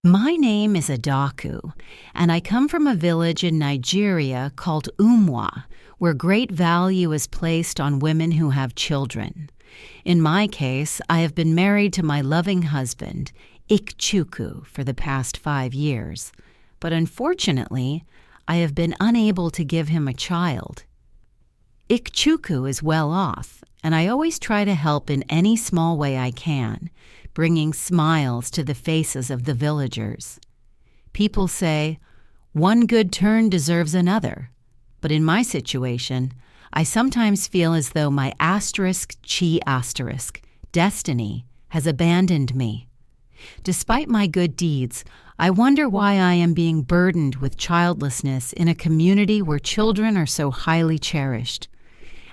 My name is Adaku, and I come from a village in Nigeria called Umwa, where great value is placed on women who have children. In my case, I have been married to my loving husband, Ikchuku, for the past 5 years, but unfortunately, I have been unable to give him a child. Ikchuku is well off, and I always try to help in any small way I can, bringing smiles to the faces of the villagers. People say, one good turn deserves another, but in my situation, I sometimes feel as though my destiny has abandoned me. Despite my good deeds, I wonder why I am being burdened with childlessness in a community where children are so highly cherished.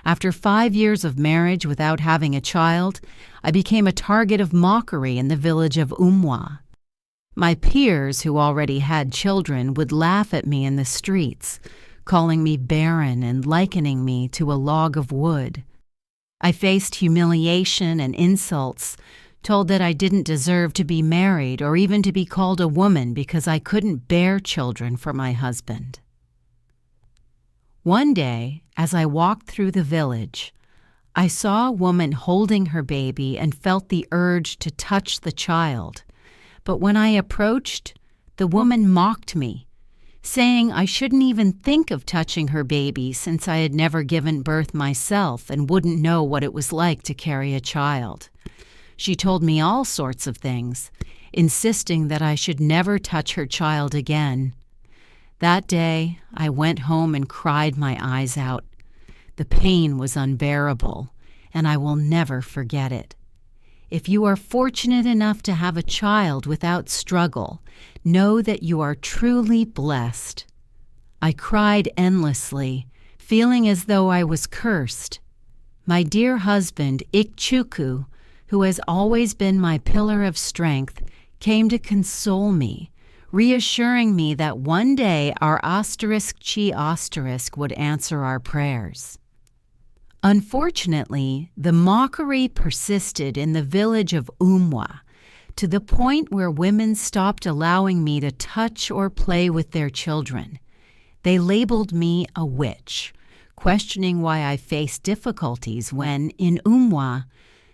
After 5 years of marriage without having a child, I became a target of mockery in the village of Umwa. My peers who already had children would laugh at me in the streets, calling me barren and likening me to a log of wood. I faced humiliation and insults, told that I didn't deserve to be married or even to be called a woman because I couldn't bear children for my husband. One day, as I walked through the village, I saw a woman holding her baby and felt the urge to touch the child. But when I approached, the woman mocked me, saying I shouldn't even think of touching her baby since I had never given birth myself and wouldn't know what it was like to carry a child. She told me all sorts of things, insisting that I should never touch her child again. That day, I went home and cried my eyes out. The pain was unbearable, and I will never forget it. If you are fortunate enough to have a child without struggle, know that you are truly blessed. I cried endlessly, feeling as though I was cursed. My dear husband, Ikchuku, who has always been my pillar of strength, came to console me, reassuring me that one day our would answer our prayers. Unfortunately, the mockery persisted in the village of Umwa, to the point where women stopped allowing me to touch or play with their children. They labeled me a witch, questioning why I faced difficulties when, in Umwa,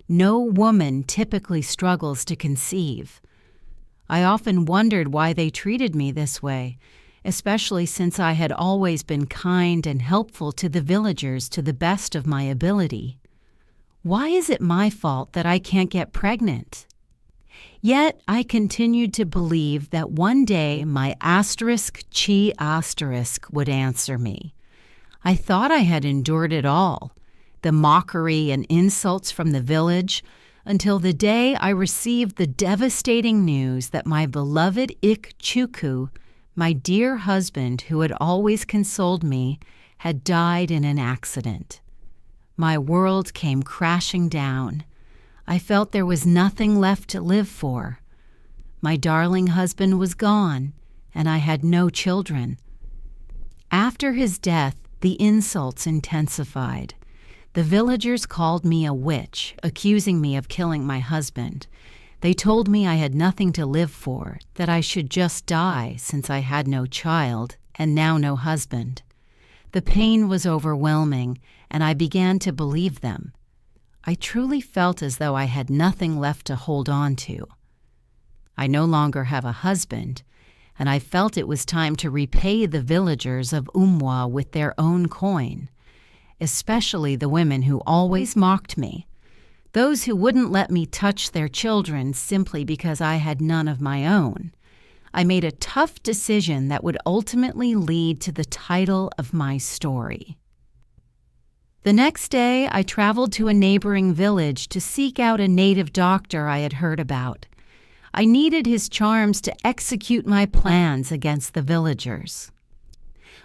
no woman typically struggles to conceive. I often wondered why they treated me this way, especially since I had always been kind and helpful to the villagers to the best of my ability. Why is it my fault that I can't get pregnant? Yet I continued to believe that one day my would answer me. I thought I had endured it all, the mockery and insults from the village, until the day I received the devastating news that my beloved Ikchuku, my dear husband who had always consoled me, had died in an accident. My world came crashing down. I felt there was nothing left to live for. My darling husband was gone, and I had no children. After his death, the insults intensified. The villagers called me a witch, accusing me of killing my husband. They told me I had nothing to live for, that I should just die since I had no child and now no husband. The pain was overwhelming, and I began to believe them. I truly felt as though I had nothing left to hold on to. I no longer have a husband, and I felt it was time to repay the villagers of Umwa with their own coin, especially the women who always mocked me, those who wouldn't let me touch their children simply because I had none of my own. I made a tough decision that would ultimately lead to the title of my story. The next day, I traveled to a neighboring village to seek out a native doctor I had heard about. I needed his charms to execute my plans against the villagers.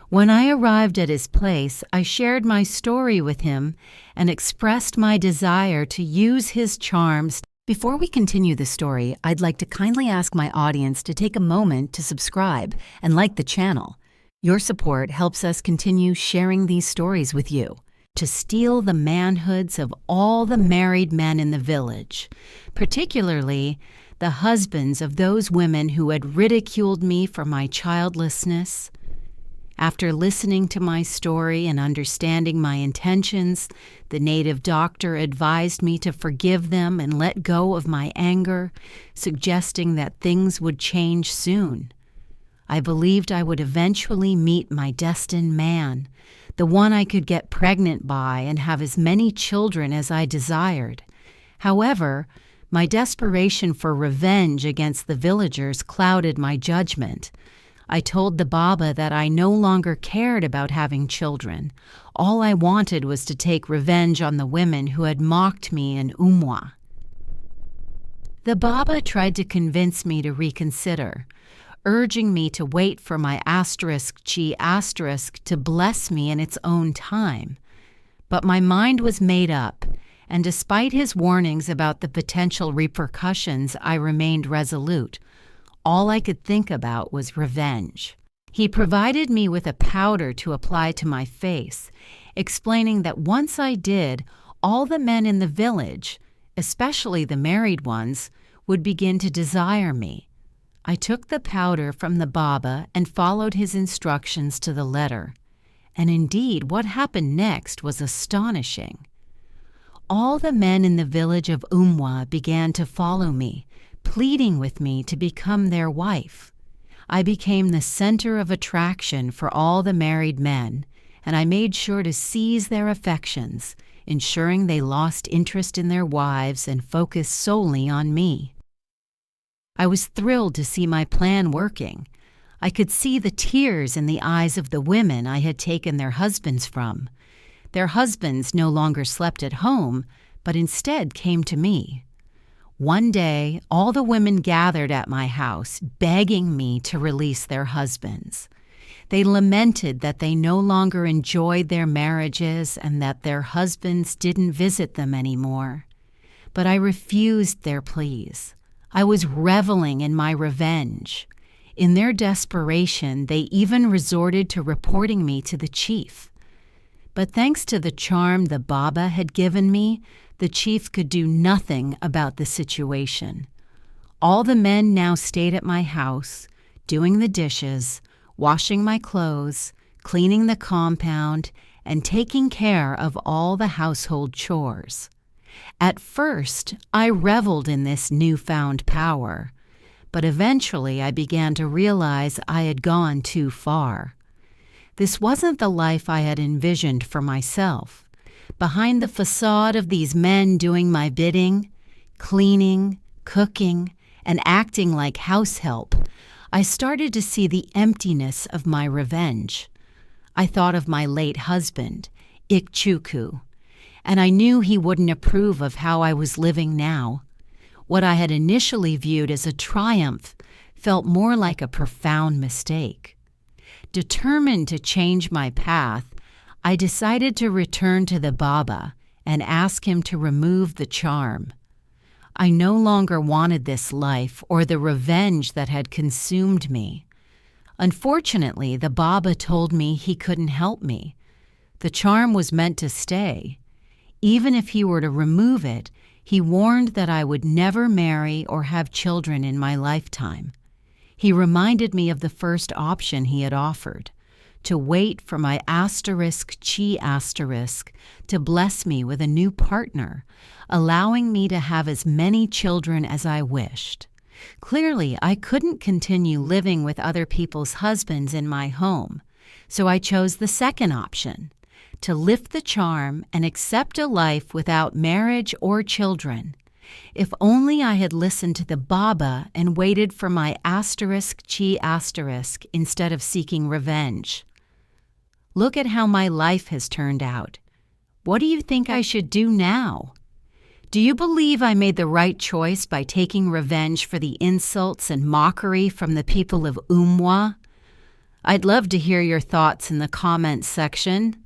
When I arrived at his place, I shared my story with him and expressed my desire to use his charms. Before we continue the story, I'd like to kindly ask my audience to take a moment to subscribe and like the channel. Your support helps us continue sharing these stories with you. To steal the manhoods of all the married men in the village, particularly the husbands of those women who had ridiculed me for my childlessness. After listening to my story and understanding my intentions, the native doctor advised me to forgive them and let go of my anger, suggesting that things would change soon. I believed I would eventually meet my destined man, the one I could get pregnant by and have as many children as I desired. However, my desperation for revenge against the villagers clouded my judgment. I told the Baba that I no longer cared about having children. All I wanted was to take revenge on the women who had mocked me in Umwa. The Baba tried to convince me to reconsider, urging me to wait for my *chi* to bless me in its own time. But my mind was made up, and despite his warnings about the potential repercussions, I remained resolute. All I could think about was revenge. He provided me with a powder to apply to my face, explaining that once I did, all the men in the village, especially the married ones, would begin to desire me. I took the powder from the Baba and followed his instructions to the letter. And indeed, what happened next was astonishing. All the men in the village of Umwa began to follow me, pleading with me to become their wife. I became the center of attraction for all the married men, and I made sure to seize their affections, ensuring they lost interest in their wives and focused solely on me. I was thrilled to see my plan working. I could see the tears in the eyes of the women I had taken their husbands from. Their husbands no longer slept at home, but instead came to me. One day, all the women gathered at my house, begging me to release their husbands. They lamented that they no longer enjoyed their marriages and that their husbands didn't visit them anymore. But I refused their pleas. I was reveling in my revenge. In their desperation, they even resorted to reporting me to the chief. But thanks to the charm the Baba had given me, the chief could do nothing about the situation. All the men now stayed at my house, doing the dishes, washing my clothes, cleaning the compound, and taking care of all the household chores. At first, I reveled in this newfound power, but eventually I began to realize I had gone too far. This wasn't the life I had envisioned for myself. Behind the facade of these men doing my bidding, cleaning, cooking, and acting like house help, I started to see the emptiness of my revenge. I thought of my late husband, Ikchuku, and I knew he wouldn't approve of how I was living now. What I had initially viewed as a triumph felt more like a profound mistake. Determined to change my path, I decided to return to the Baba and ask him to remove the charm. I no longer wanted this life or the revenge that had consumed me. Unfortunately, the Baba told me he couldn't help me. The charm was meant to stay. Even if he were to remove it, he warned that I would never marry or have children in my lifetime. He reminded me of the first option he had offered, to wait for my *chi* to bless me with a new partner, allowing me to have as many children as I wished. Clearly, I couldn't continue living with other people's husbands in my home, so I chose the second option, to lift the charm and accept a life without marriage or children. If only I had listened to the Baba and waited for my *chi* instead of seeking revenge. Look at how my life has turned out. What do you think I should do now? Do you believe I made the right choice by taking revenge for the insults and mockery from the people of Umwa? I'd love to hear your thoughts in the comments section.